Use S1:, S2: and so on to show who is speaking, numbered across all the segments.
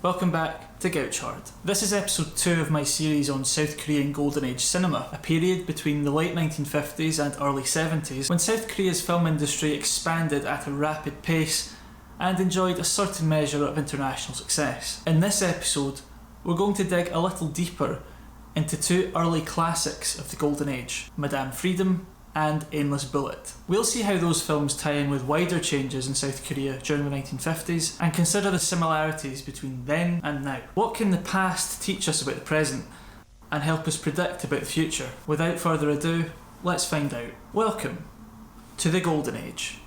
S1: Welcome back to Gouchard. This is episode 2 of my series on South Korean Golden Age cinema, a period between the late 1950s and early 70s when South Korea's film industry expanded at a rapid pace and enjoyed a certain measure of international success. In this episode, we're going to dig a little deeper into two early classics of the Golden Age, Madame Freedom and Aimless Bullet. We'll see how those films tie in with wider changes in South Korea during the 1950s and consider the similarities between then and now. What can the past teach us about the present and help us predict about the future? Without further ado, let's find out. Welcome to the Golden Age.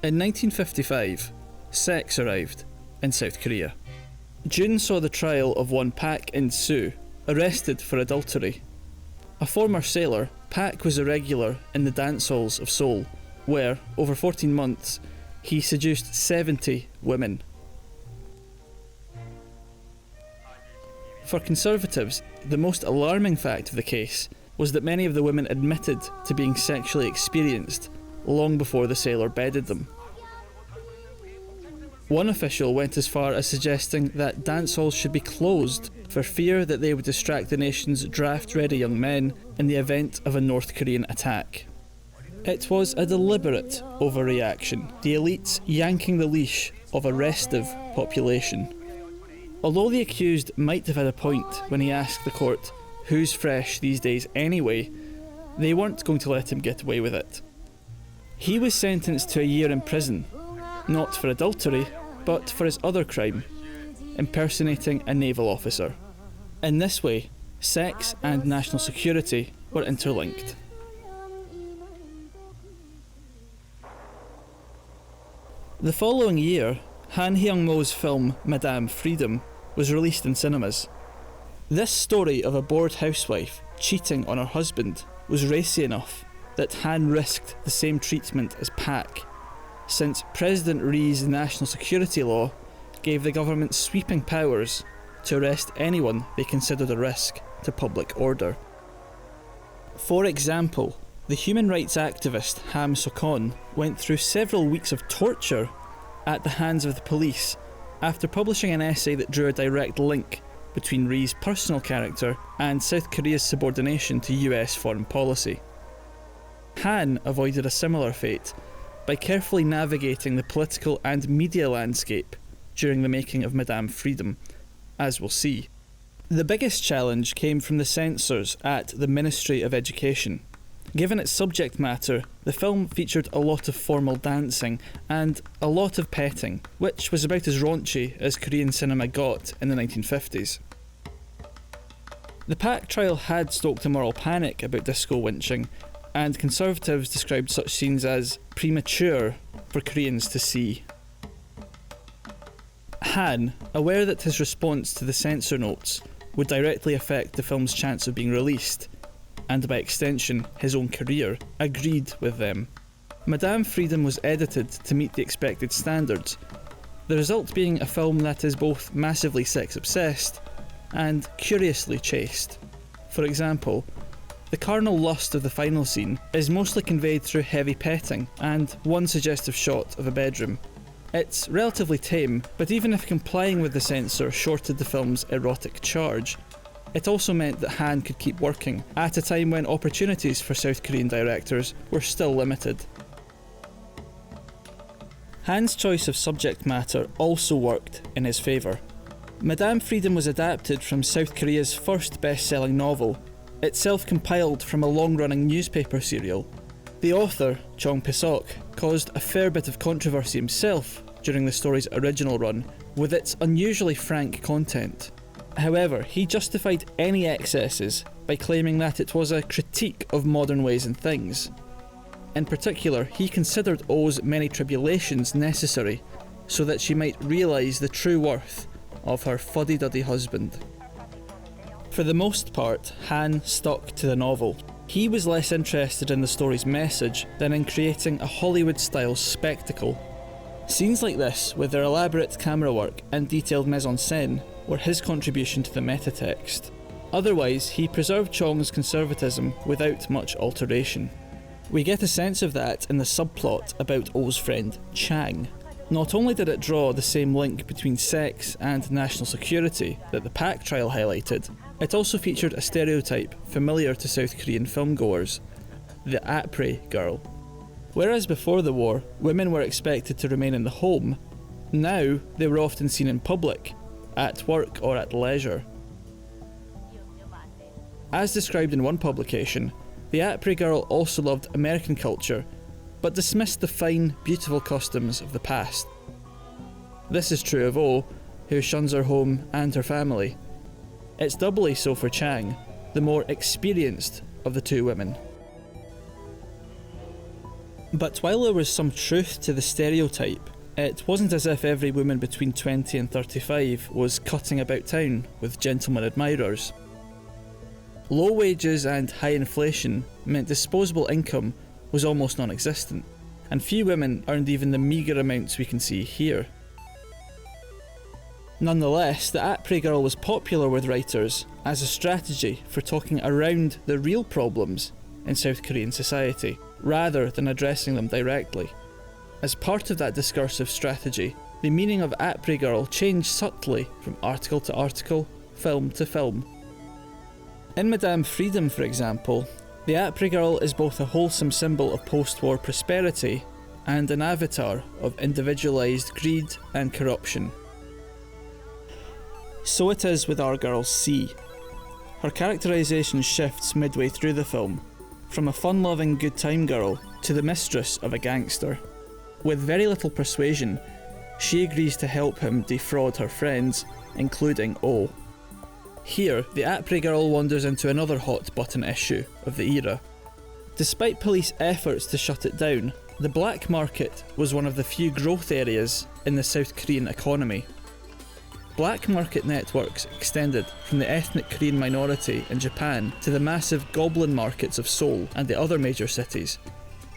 S1: In 1955, sex arrived in South Korea. June saw the trial of one Park In-soo, arrested for adultery. A former sailor, Park was a regular in the dance halls of Seoul, where, over 14 months, he seduced 70 women. For conservatives, the most alarming fact of the case was that many of the women admitted to being sexually experienced long before the sailor bedded them. One official went as far as suggesting that dance halls should be closed for fear that they would distract the nation's draft-ready young men in the event of a North Korean attack. It was a deliberate overreaction, the elites yanking the leash of a restive population. Although the accused might have had a point when he asked the court, "Who's fresh these days anyway?" they weren't going to let him get away with it. He was sentenced to a year in prison, not for adultery, but for his other crime, impersonating a naval officer. In this way, sex and national security were interlinked. The following year, Han Hyung-mo's film Madame Freedom was released in cinemas. This story of a bored housewife cheating on her husband was racy enough that Han risked the same treatment as Park, since President Rhee's national security law gave the government sweeping powers to arrest anyone they considered a risk to public order. For example, the human rights activist Ham Sok-on went through several weeks of torture at the hands of the police after publishing an essay that drew a direct link between Rhee's personal character and South Korea's subordination to US foreign policy. Han avoided a similar fate by carefully navigating the political and media landscape during the making of Madame Freedom, as we'll see. The biggest challenge came from the censors at the Ministry of Education. Given its subject matter, the film featured a lot of formal dancing and a lot of petting, which was about as raunchy as Korean cinema got in the 1950s. The Park trial had stoked a moral panic about disco winching, and conservatives described such scenes as premature for Koreans to see. Han, aware that his response to the censor notes would directly affect the film's chance of being released, and by extension his own career, agreed with them. Madame Freedom was edited to meet the expected standards, the result being a film that is both massively sex-obsessed and curiously chaste. For example, the carnal lust of the final scene is mostly conveyed through heavy petting and one suggestive shot of a bedroom. It's relatively tame, but even if complying with the censor shorted the film's erotic charge, it also meant that Han could keep working at a time when opportunities for South Korean directors were still limited. Han's choice of subject matter also worked in his favour. Madame Freedom was adapted from South Korea's first best-selling novel, itself compiled from a long-running newspaper serial. The author, Chong Pisok, caused a fair bit of controversy himself during the story's original run with its unusually frank content. However, he justified any excesses by claiming that it was a critique of modern ways and things. In particular, he considered Oh's many tribulations necessary so that she might realise the true worth of her fuddy-duddy husband. For the most part, Han stuck to the novel. He was less interested in the story's message than in creating a Hollywood-style spectacle. Scenes like this, with their elaborate camera work and detailed mise-en-scène, were his contribution to the metatext. Otherwise, he preserved Chong's conservatism without much alteration. We get a sense of that in the subplot about Oh's friend, Chang. Not only did it draw the same link between sex and national security that the Pak trial highlighted, it also featured a stereotype familiar to South Korean filmgoers: the après girl. Whereas before the war, women were expected to remain in the home, now they were often seen in public, at work or at leisure. As described in one publication, the après girl also loved American culture, but dismissed the fine, beautiful customs of the past. This is true of Oh, who shuns her home and her family. It's doubly so for Chang, the more experienced of the two women. But while there was some truth to the stereotype, it wasn't as if every woman between 20 and 35 was cutting about town with gentlemen admirers. Low wages and high inflation meant disposable income was almost non-existent, and few women earned even the meagre amounts we can see here. Nonetheless, the après girl was popular with writers as a strategy for talking around the real problems in South Korean society, rather than addressing them directly. As part of that discursive strategy, the meaning of après girl changed subtly from article to article, film to film. In Madame Freedom, for example, the après girl is both a wholesome symbol of post-war prosperity and an avatar of individualised greed and corruption. So it is with our girl C. Her characterisation shifts midway through the film, from a fun-loving good time girl to the mistress of a gangster. With very little persuasion, she agrees to help him defraud her friends, including Oh. Here, the après girl wanders into another hot-button issue of the era. Despite police efforts to shut it down, the black market was one of the few growth areas in the South Korean economy. Black market networks extended from the ethnic Korean minority in Japan to the massive goblin markets of Seoul and the other major cities,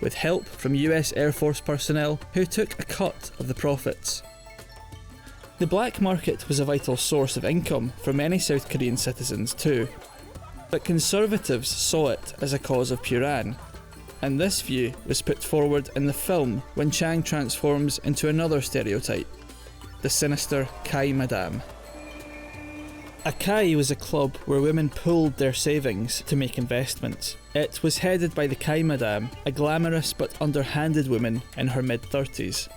S1: with help from US Air Force personnel who took a cut of the profits. The black market was a vital source of income for many South Korean citizens too, but conservatives saw it as a cause of Puran, and this view was put forward in the film when Chang transforms into another stereotype: the sinister Kai Madame. A Kai was a club where women pooled their savings to make investments. It was headed by the Kai Madame, a glamorous but underhanded woman in her mid-30s.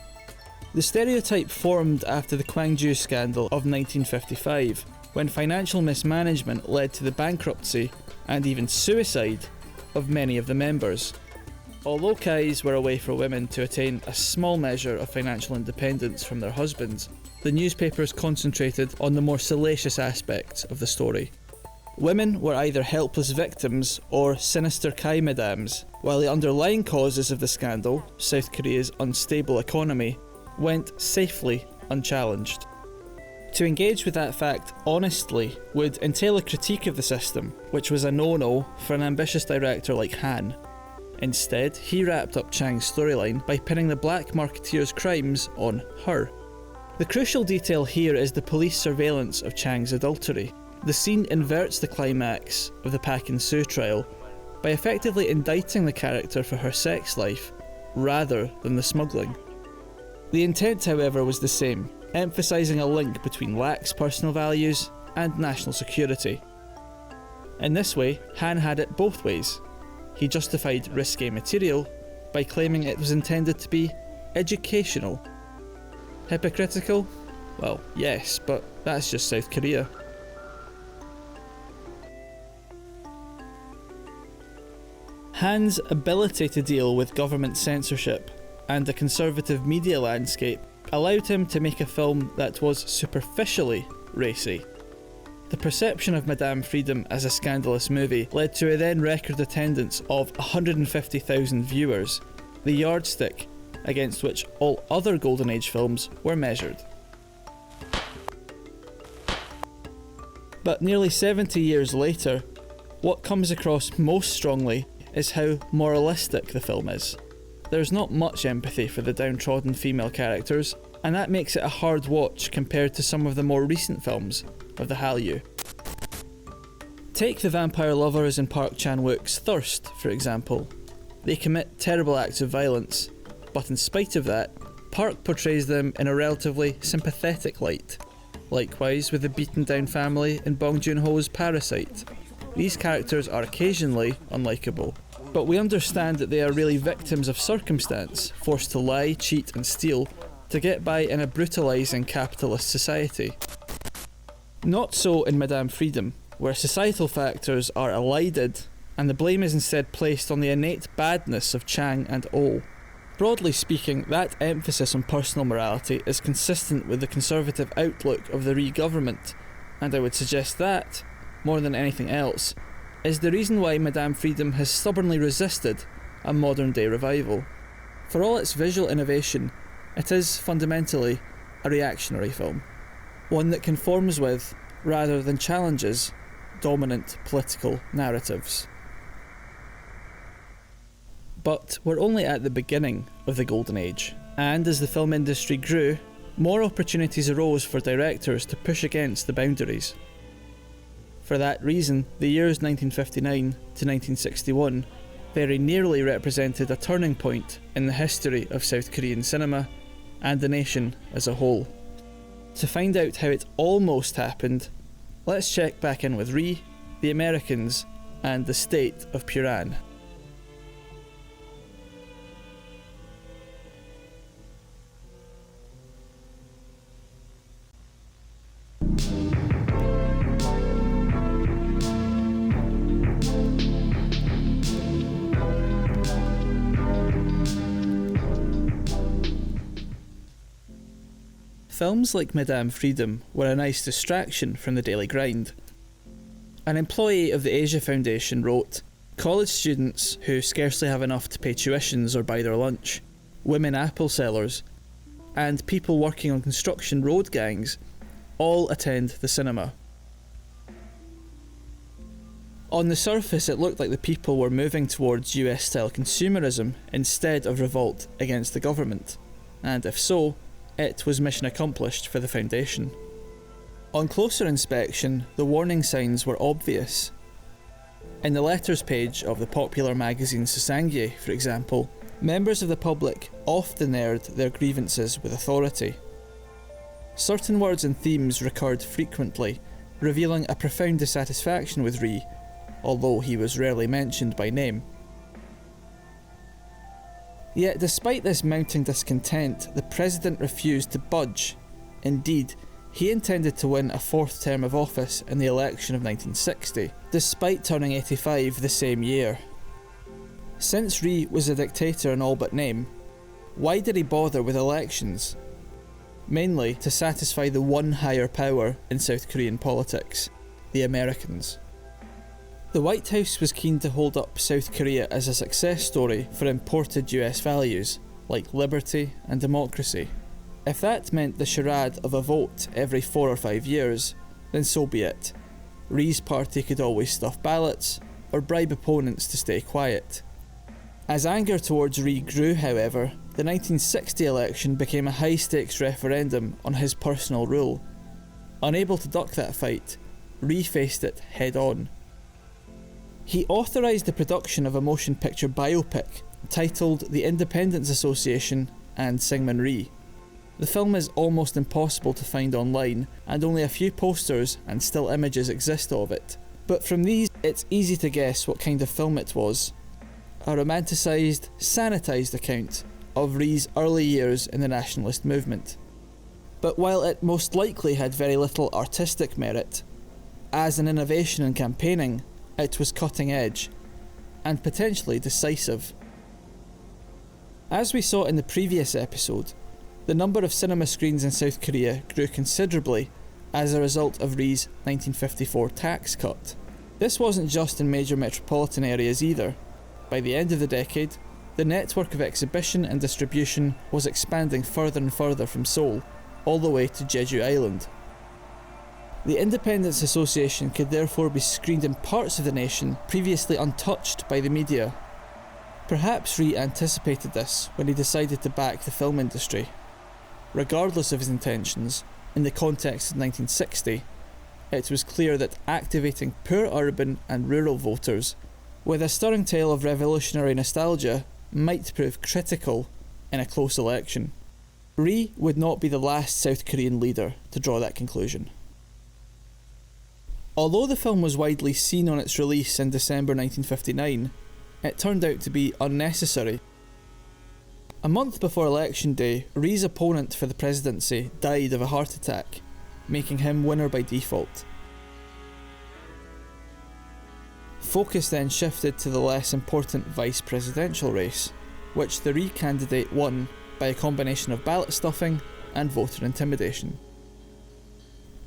S1: The stereotype formed after the Kwangju scandal of 1955, when financial mismanagement led to the bankruptcy and even suicide of many of the members. Although Kais were a way for women to attain a small measure of financial independence from their husbands, the newspapers concentrated on the more salacious aspects of the story. Women were either helpless victims or sinister Kai Madames, while the underlying causes of the scandal, South Korea's unstable economy, went safely unchallenged. To engage with that fact honestly would entail a critique of the system, which was a no-no for an ambitious director like Han. Instead, he wrapped up Chang's storyline by pinning the black marketeer's crimes on her. The crucial detail here is the police surveillance of Chang's adultery. The scene inverts the climax of the Pak and Soo trial by effectively indicting the character for her sex life, rather than the smuggling. The intent, however, was the same, emphasising a link between lax personal values and national security. In this way, Han had it both ways. He justified risque material by claiming it was intended to be educational. Hypocritical? Well, yes, but that's just South Korea. Han's ability to deal with government censorship and the conservative media landscape allowed him to make a film that was superficially racy. The perception of Madame Freedom as a scandalous movie led to a then record attendance of 150,000 viewers, the yardstick against which all other Golden Age films were measured. But nearly 70 years later, what comes across most strongly is how moralistic the film is. There's not much empathy for the downtrodden female characters, and that makes it a hard watch compared to some of the more recent films of the Hallyu. Take the vampire lovers in Park Chan-wook's Thirst, for example. They commit terrible acts of violence, but in spite of that, Park portrays them in a relatively sympathetic light. Likewise with the beaten down family in Bong Joon-ho's Parasite. These characters are occasionally unlikable, but we understand that they are really victims of circumstance, forced to lie, cheat and steal to get by in a brutalising capitalist society. Not so in Madame Freedom, where societal factors are elided and the blame is instead placed on the innate badness of Chang and Oh. Broadly speaking, that emphasis on personal morality is consistent with the conservative outlook of the Rhee government, and I would suggest that, more than anything else, is the reason why Madame Freedom has stubbornly resisted a modern day revival. For all its visual innovation, it is fundamentally a reactionary film, one that conforms with, rather than challenges, dominant political narratives. But we're only at the beginning of the Golden Age, and as the film industry grew, more opportunities arose for directors to push against the boundaries. For that reason, the years 1959 to 1961 very nearly represented a turning point in the history of South Korean cinema and the nation as a whole. To find out how it almost happened, let's check back in with Rhee, the Americans, and the state of Puran. Films like Madame Freedom were a nice distraction from the daily grind. An employee of the Asia Foundation wrote, "College students who scarcely have enough to pay tuitions or buy their lunch, women apple sellers, and people working on construction road gangs all attend the cinema." On the surface, it looked like the people were moving towards US-style consumerism instead of revolt against the government, and if so, it was mission accomplished for the Foundation. On closer inspection, the warning signs were obvious. In the letters page of the popular magazine Sasangye, for example, members of the public often aired their grievances with authority. Certain words and themes recurred frequently, revealing a profound dissatisfaction with Rhee, although he was rarely mentioned by name. Yet despite this mounting discontent, the president refused to budge. Indeed, he intended to win a fourth term of office in the election of 1960, despite turning 85 the same year. Since Rhee was a dictator in all but name, why did he bother with elections? Mainly to satisfy the one higher power in South Korean politics, the Americans. The White House was keen to hold up South Korea as a success story for imported US values, like liberty and democracy. If that meant the charade of a vote every 4 or 5 years, then so be it. Rhee's party could always stuff ballots, or bribe opponents to stay quiet. As anger towards Rhee grew, however, the 1960 election became a high-stakes referendum on his personal rule. Unable to duck that fight, Rhee faced it head-on. He authorised the production of a motion picture biopic titled The Independence Association and Syngman Rhee. The film is almost impossible to find online, and only a few posters and still images exist of it. But from these, it's easy to guess what kind of film it was. A romanticised, sanitised account of Rhee's early years in the nationalist movement. But while it most likely had very little artistic merit, as an innovation in campaigning, it was cutting edge, and potentially decisive. As we saw in the previous episode, the number of cinema screens in South Korea grew considerably as a result of Rhee's 1954 tax cut. This wasn't just in major metropolitan areas either. By the end of the decade, the network of exhibition and distribution was expanding further and further from Seoul, all the way to Jeju Island. The Independence Association could therefore be screened in parts of the nation previously untouched by the media. Perhaps Rhee anticipated this when he decided to back the film industry. Regardless of his intentions, in the context of 1960, it was clear that activating poor urban and rural voters with a stirring tale of revolutionary nostalgia might prove critical in a close election. Rhee would not be the last South Korean leader to draw that conclusion. Although the film was widely seen on its release in December 1959, it turned out to be unnecessary. A month before election day, Rhee's opponent for the presidency died of a heart attack, making him winner by default. Focus then shifted to the less important vice presidential race, which the Rhee candidate won by a combination of ballot stuffing and voter intimidation.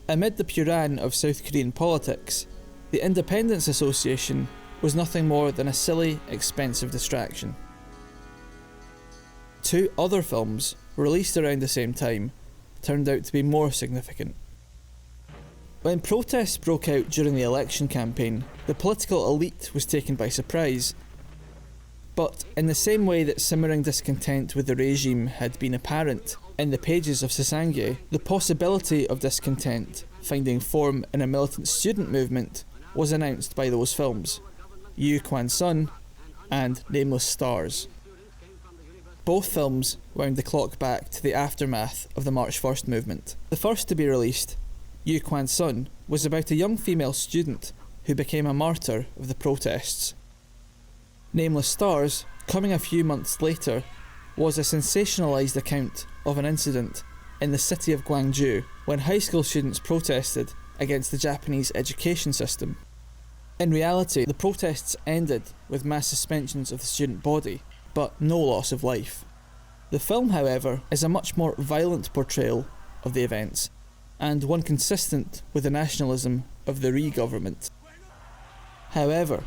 S1: Amid the puran of South Korean politics, the Independence Association was nothing more than a silly, expensive distraction. Two other films, released around the same time, turned out to be more significant. When protests broke out during the election campaign, the political elite was taken by surprise. But in the same way that simmering discontent with the regime had been apparent in the pages of Sasangye, the possibility of discontent finding form in a militant student movement was announced by those films, kwan-sun and Nameless Stars. Both films wound the clock back to the aftermath of the March 1st movement. The first to be released, kwan-sun, was about a young female student who became a martyr of the protests. Nameless Stars, coming a few months later, was a sensationalised account of an incident in the city of Gwangju when high school students protested against the Japanese education system. In reality, the protests ended with mass suspensions of the student body, but no loss of life. The film, however, is a much more violent portrayal of the events, and one consistent with the nationalism of the Rhee government. However,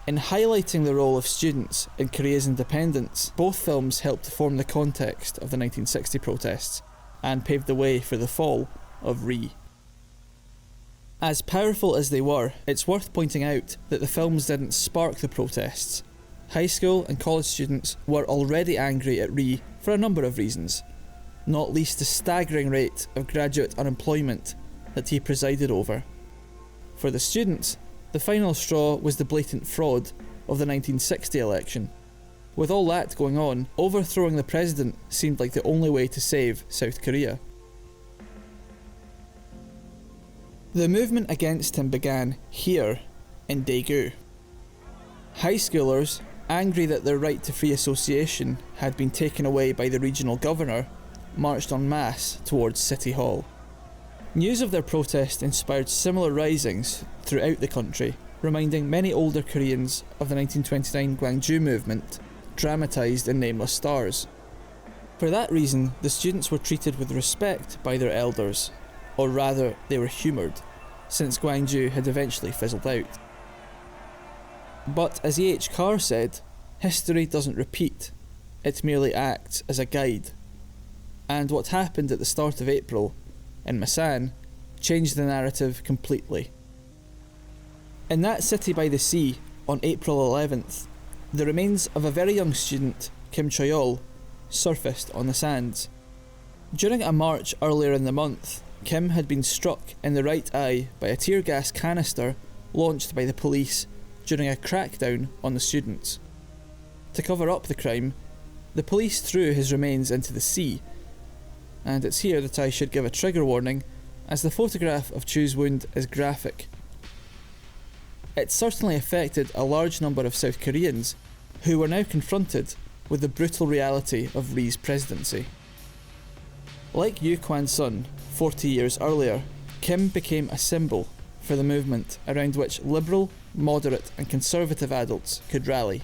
S1: in highlighting the role of students in Korea's independence, both films helped to form the context of the 1960 protests and paved the way for the fall of Rhee. As powerful as they were, it's worth pointing out that the films didn't spark the protests. High school and college students were already angry at Rhee for a number of reasons, not least the staggering rate of graduate unemployment that he presided over. For the students, the final straw was the blatant fraud of the 1960 election. With all that going on, overthrowing the president seemed like the only way to save South Korea. The movement against him began here in Daegu. High schoolers, angry that their right to free association had been taken away by the regional governor, marched en masse towards City Hall. News of their protest inspired similar risings throughout the country, reminding many older Koreans of the 1929 Gwangju movement, dramatised in Nameless Stars. For that reason, the students were treated with respect by their elders, or rather they were humoured, since Gwangju had eventually fizzled out. But as E.H. Carr said, history doesn't repeat, it merely acts as a guide. And what happened at the start of April, in Masan, changed the narrative completely. In that city by the sea, on April 11th, the remains of a very young student, Kim Choi-ol, surfaced on the sands. During a march earlier in the month, Kim had been struck in the right eye by a tear gas canister launched by the police during a crackdown on the students. To cover up the crime, the police threw his remains into the sea, and it's here that I should give a trigger warning, as the photograph of Chu's wound is graphic. It certainly affected a large number of South Koreans who were now confronted with the brutal reality of Rhee's presidency. Like kwan-sun 40 years earlier, Kim became a symbol for the movement around which liberal, moderate and conservative adults could rally.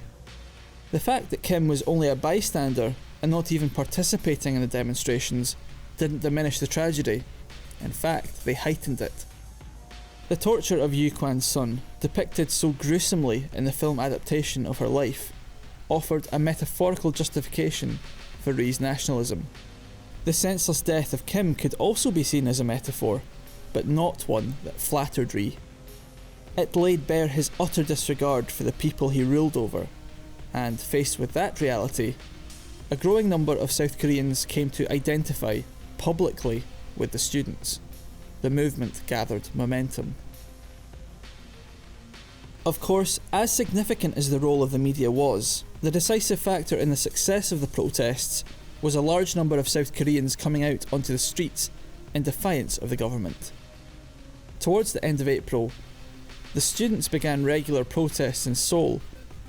S1: The fact that Kim was only a bystander and not even participating in the demonstrations didn't diminish the tragedy. In fact, they heightened it. The torture of kwan-sun, depicted so gruesomely in the film adaptation of her life, offered a metaphorical justification for Rhee's nationalism. The senseless death of Kim could also be seen as a metaphor, but not one that flattered Rhee. It laid bare his utter disregard for the people he ruled over, and faced with that reality, a growing number of South Koreans came to identify publicly with the students. The movement gathered momentum. Of course, as significant as the role of the media was, the decisive factor in the success of the protests was a large number of South Koreans coming out onto the streets in defiance of the government. Towards the end of April, the students began regular protests in Seoul,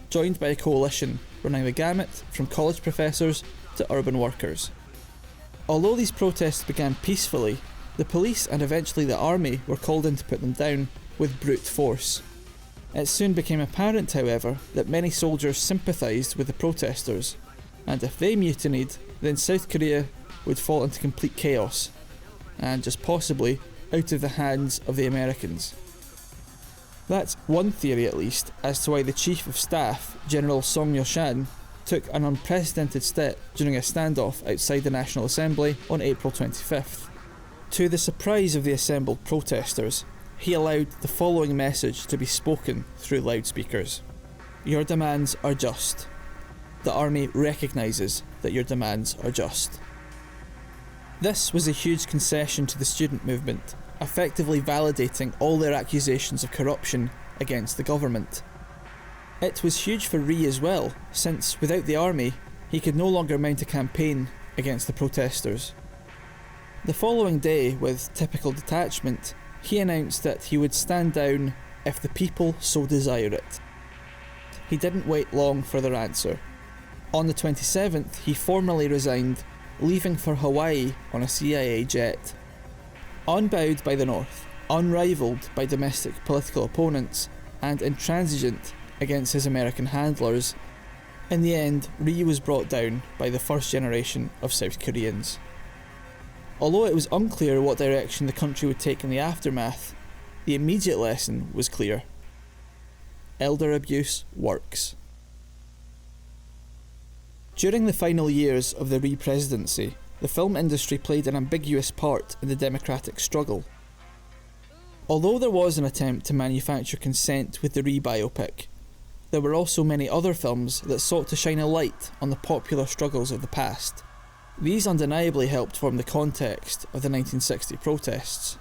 S1: joined by a coalition running the gamut from college professors to urban workers. Although these protests began peacefully, the police and eventually the army were called in to put them down with brute force. It soon became apparent, however, that many soldiers sympathised with the protesters, and if they mutinied, then South Korea would fall into complete chaos, and just possibly out of the hands of the Americans. That's one theory at least as to why the Chief of Staff, General Song Yo-shan, took an unprecedented step during a standoff outside the National Assembly on April 25th. To the surprise of the assembled protesters, he allowed the following message to be spoken through loudspeakers. Your demands are just. The army recognises that your demands are just. This was a huge concession to the student movement, effectively validating all their accusations of corruption against the government. It was huge for Rhee as well, since without the army, he could no longer mount a campaign against the protesters. The following day, with typical detachment, he announced that he would stand down if the people so desire it. He didn't wait long for their answer. On the 27th, he formally resigned, leaving for Hawaii on a CIA jet. Unbowed by the North, unrivalled by domestic political opponents, and intransigent against his American handlers, in the end, Rhee was brought down by the first generation of South Koreans. Although it was unclear what direction the country would take in the aftermath, the immediate lesson was clear. Elder abuse works. During the final years of the Rhee presidency, the film industry played an ambiguous part in the democratic struggle. Although there was an attempt to manufacture consent with the Rhee biopic, there were also many other films that sought to shine a light on the popular struggles of the past. These undeniably helped form the context of the 1960 protests.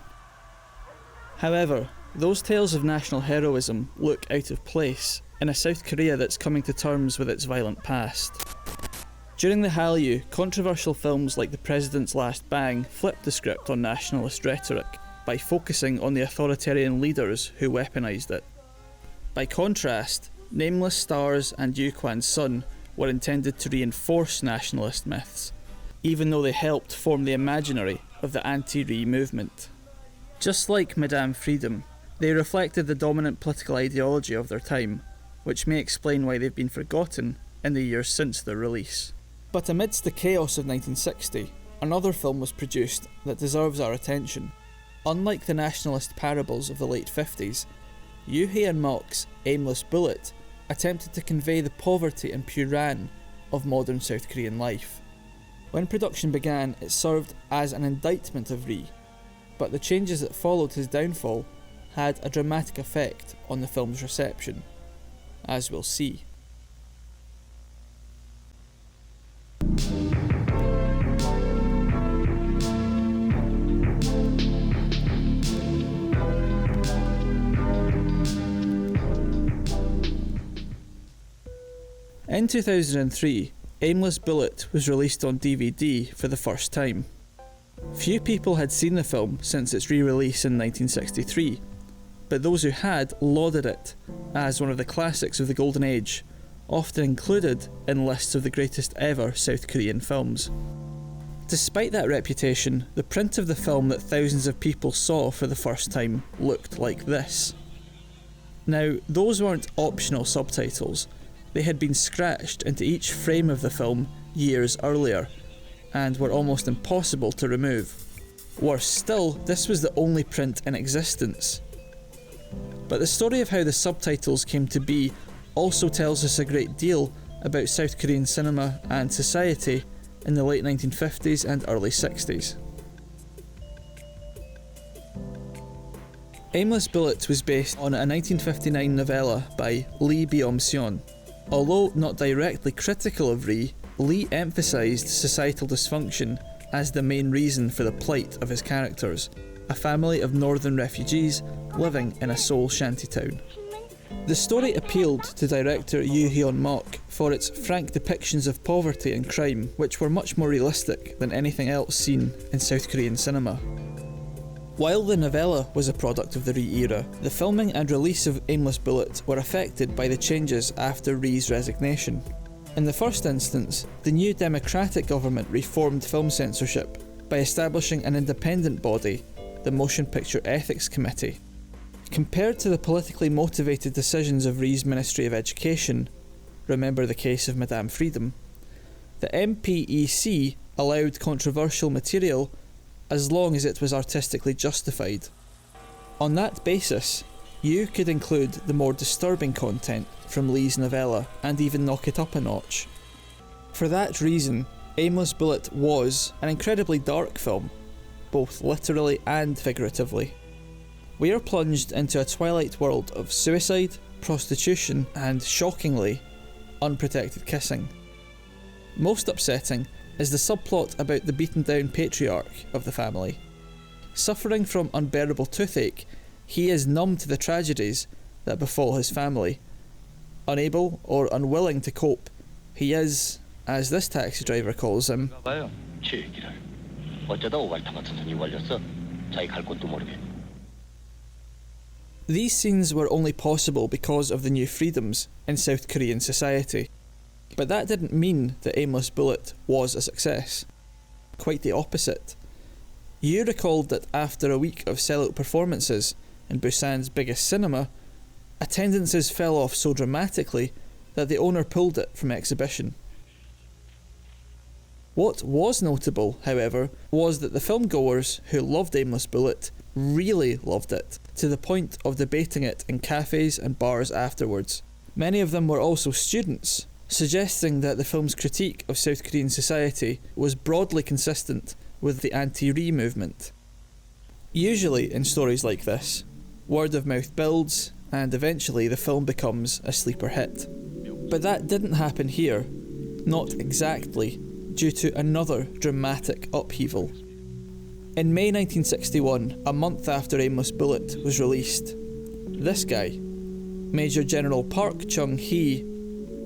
S1: However, those tales of national heroism look out of place in a South Korea that's coming to terms with its violent past. During the Hallyu, controversial films like The President's Last Bang flipped the script on nationalist rhetoric by focusing on the authoritarian leaders who weaponised it. By contrast, Nameless Stars and Kwan-sun were intended to reinforce nationalist myths, even though they helped form the imaginary of the anti-Rhee movement. Just like Madame Freedom, they reflected the dominant political ideology of their time, which may explain why they've been forgotten in the years since their release. But amidst the chaos of 1960, another film was produced that deserves our attention. Unlike the nationalist parables of the late 50s, hyun-mok's Aimless Bullet attempted to convey the poverty and puran of modern South Korean life. When production began, it served as an indictment of Rhee, but the changes that followed his downfall had a dramatic effect on the film's reception, as we'll see. In 2003, Aimless Bullet was released on DVD for the first time. Few people had seen the film since its re-release in 1963, but those who had lauded it as one of the classics of the Golden Age, often included in lists of the greatest ever South Korean films. Despite that reputation, the print of the film that thousands of people saw for the first time looked like this. Now, those weren't optional subtitles. They had been scratched into each frame of the film years earlier, and were almost impossible to remove. Worse still, this was the only print in existence. But the story of how the subtitles came to be also tells us a great deal about South Korean cinema and society in the late 1950s and early 60s. Aimless Bullet was based on a 1959 novella by Lee Byung-seon. Although not directly critical of Rhee, Lee emphasised societal dysfunction as the main reason for the plight of his characters, a family of northern refugees living in a Seoul shantytown. The story appealed to director hyun-mok for its frank depictions of poverty and crime, which were much more realistic than anything else seen in South Korean cinema. While the novella was a product of the Rhee era, the filming and release of Aimless Bullet were affected by the changes after Rhee's resignation. In the first instance, the new democratic government reformed film censorship by establishing an independent body, the Motion Picture Ethics Committee. Compared to the politically motivated decisions of Rhee's Ministry of Education, remember the case of Madame Freedom, the MPEC allowed controversial material as long as it was artistically justified. On that basis, you could include the more disturbing content from Lee's novella and even knock it up a notch. For that reason, Aimless Bullet was an incredibly dark film, both literally and figuratively. We are plunged into a twilight world of suicide, prostitution, and, shockingly, unprotected kissing. Most upsetting is the subplot about the beaten-down patriarch of the family. Suffering from unbearable toothache, he is numb to the tragedies that befall his family. Unable or unwilling to cope, he is, as this taxi driver calls him, These scenes were only possible because of the new freedoms in South Korean society. But that didn't mean that Aimless Bullet was a success. Quite the opposite. You recalled that after a week of sellout performances in Busan's biggest cinema, attendances fell off so dramatically that the owner pulled it from exhibition. What was notable, however, was that the filmgoers who loved Aimless Bullet really loved it, to the point of debating it in cafes and bars afterwards. Many of them were also students, suggesting that the film's critique of South Korean society was broadly consistent with the anti-Rhee movement. Usually in stories like this, word of mouth builds and eventually the film becomes a sleeper hit. But that didn't happen here, not exactly, due to another dramatic upheaval. In May 1961, a month after Aimless Bullet was released, this guy, Major General Park Chung-hee,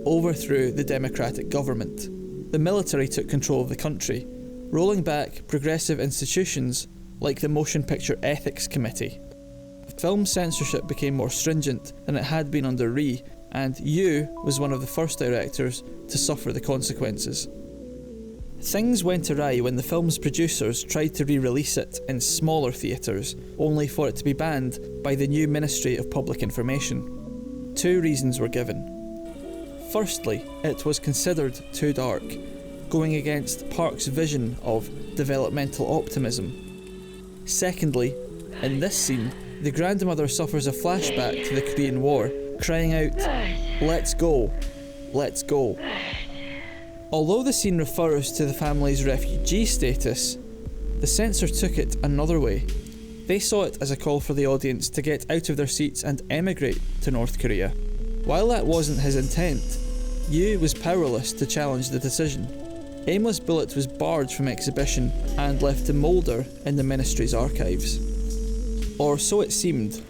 S1: overthrew the democratic government. The military took control of the country, rolling back progressive institutions like the Motion Picture Ethics Committee. Film censorship became more stringent than it had been under Rhee, and Yu was one of the first directors to suffer the consequences. Things went awry when the film's producers tried to re-release it in smaller theatres, only for it to be banned by the new Ministry of Public Information. Two reasons were given. Firstly, it was considered too dark, going against Park's vision of developmental optimism. Secondly, in this scene, the grandmother suffers a flashback to the Korean War, crying out, "Let's go, let's go." Although the scene refers to the family's refugee status, the censor took it another way. They saw it as a call for the audience to get out of their seats and emigrate to North Korea. While that wasn't his intent, Yu was powerless to challenge the decision. Aimless Bullet was barred from exhibition and left to moulder in the ministry's archives. Or so it seemed.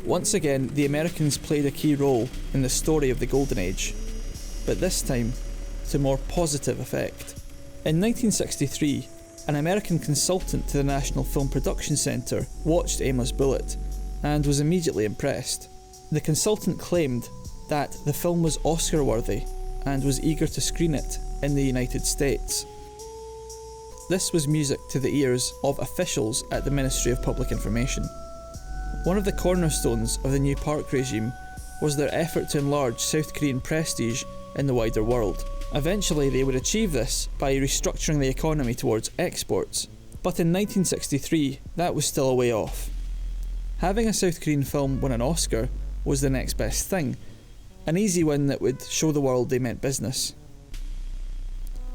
S1: Once again, the Americans played a key role in the story of the Golden Age, but this time to more positive effect. In 1963, an American consultant to the National Film Production Center watched Aimless Bullet and was immediately impressed. The consultant claimed that the film was Oscar-worthy and was eager to screen it in the United States. This was music to the ears of officials at the Ministry of Public Information. One of the cornerstones of the new Park regime was their effort to enlarge South Korean prestige in the wider world. Eventually they would achieve this by restructuring the economy towards exports, but in 1963 that was still a way off. Having a South Korean film win an Oscar was the next best thing, an easy win that would show the world they meant business.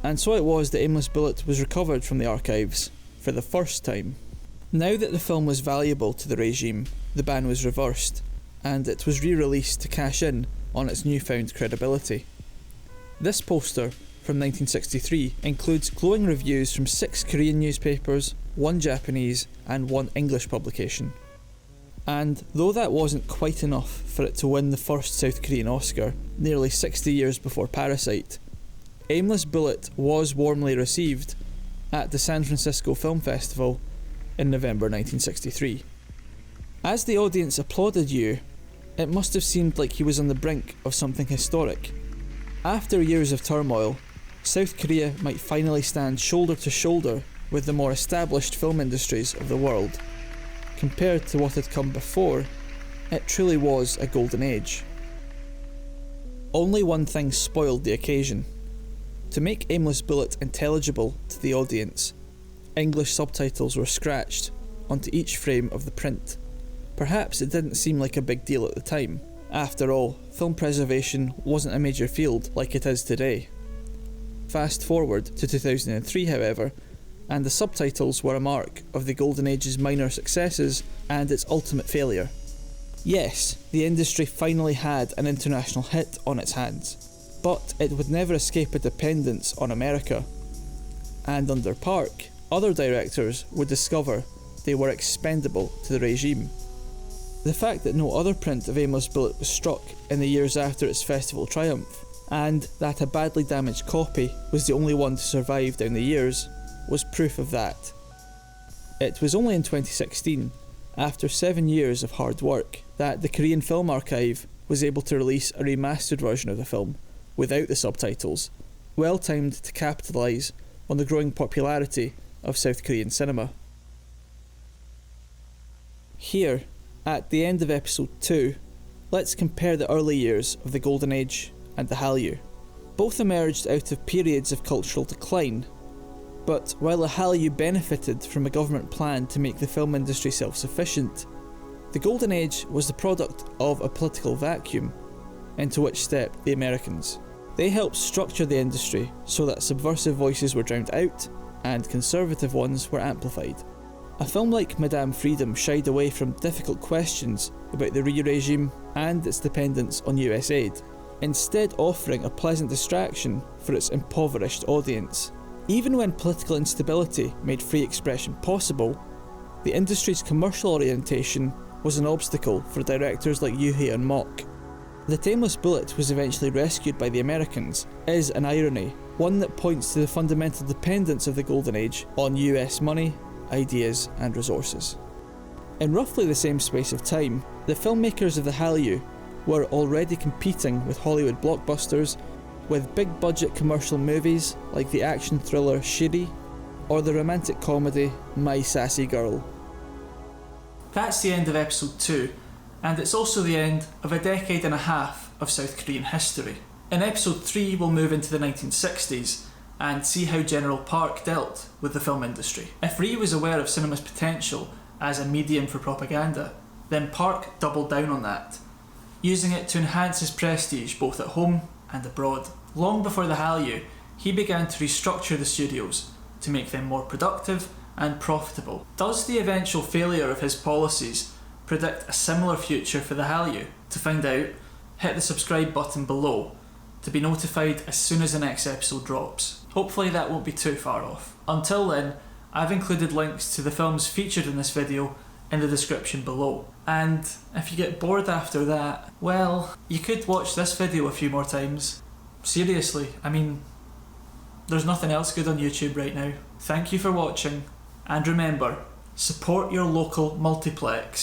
S1: And so it was that Aimless Bullet was recovered from the archives for the first time. Now that the film was valuable to the regime, the ban was reversed, and it was re-released to cash in on its newfound credibility. This poster, from 1963, includes glowing reviews from 6 Korean newspapers, 1 Japanese, and 1 English publication. And though that wasn't quite enough for it to win the first South Korean Oscar, nearly 60 years before Parasite, Aimless Bullet was warmly received at the San Francisco Film Festival in November 1963. As the audience applauded Yu, it must have seemed like he was on the brink of something historic. After years of turmoil, South Korea might finally stand shoulder to shoulder with the more established film industries of the world. Compared to what had come before, it truly was a golden age. Only one thing spoiled the occasion. To make Aimless Bullet intelligible to the audience, English subtitles were scratched onto each frame of the print. Perhaps it didn't seem like a big deal at the time. After all, film preservation wasn't a major field like it is today. Fast forward to 2003, however, and the subtitles were a mark of the Golden Age's minor successes and its ultimate failure. Yes, the industry finally had an international hit on its hands, but it would never escape a dependence on America. And under Park, other directors would discover they were expendable to the regime. The fact that no other print of Aimless Bullet was struck in the years after its festival triumph, and that a badly damaged copy was the only one to survive down the years, was proof of that. It was only in 2016, after 7 years of hard work, that the Korean Film Archive was able to release a remastered version of the film, without the subtitles, well timed to capitalise on the growing popularity of South Korean cinema. Here, at the end of episode 2, let's compare the early years of the Golden Age and the Hallyu. Both emerged out of periods of cultural decline, but while the Hallyu benefited from a government plan to make the film industry self-sufficient, the Golden Age was the product of a political vacuum into which stepped the Americans. They helped structure the industry so that subversive voices were drowned out and conservative ones were amplified. A film like Madame Freedom shied away from difficult questions about the Rhee regime and its dependence on US aid, instead offering a pleasant distraction for its impoverished audience. Even when political instability made free expression possible, the industry's commercial orientation was an obstacle for directors like hyun-mok. That Aimless Bullet was eventually rescued by the Americans is an irony, one that points to the fundamental dependence of the Golden Age on US money, ideas and resources. In roughly the same space of time, the filmmakers of the Hallyu were already competing with Hollywood blockbusters, with big budget commercial movies like the action thriller Shiri or the romantic comedy My Sassy Girl. That's the end of episode 2, and it's also the end of a decade and a half of South Korean history. In episode 3 we'll move into the 1960s and see how General Park dealt with the film industry. If Rhee was aware of cinema's potential as a medium for propaganda, then Park doubled down on that, using it to enhance his prestige both at home and abroad. Long before the Hallyu, he began to restructure the studios to make them more productive and profitable. Does the eventual failure of his policies predict a similar future for the Hallyu? To find out, hit the subscribe button below to be notified as soon as the next episode drops. Hopefully that won't be too far off. Until then, I've included links to the films featured in this video in the description below. And if you get bored after that, well, you could watch this video a few more times. Seriously, I mean, there's nothing else good on YouTube right now. Thank you for watching, and remember, support your local multiplex.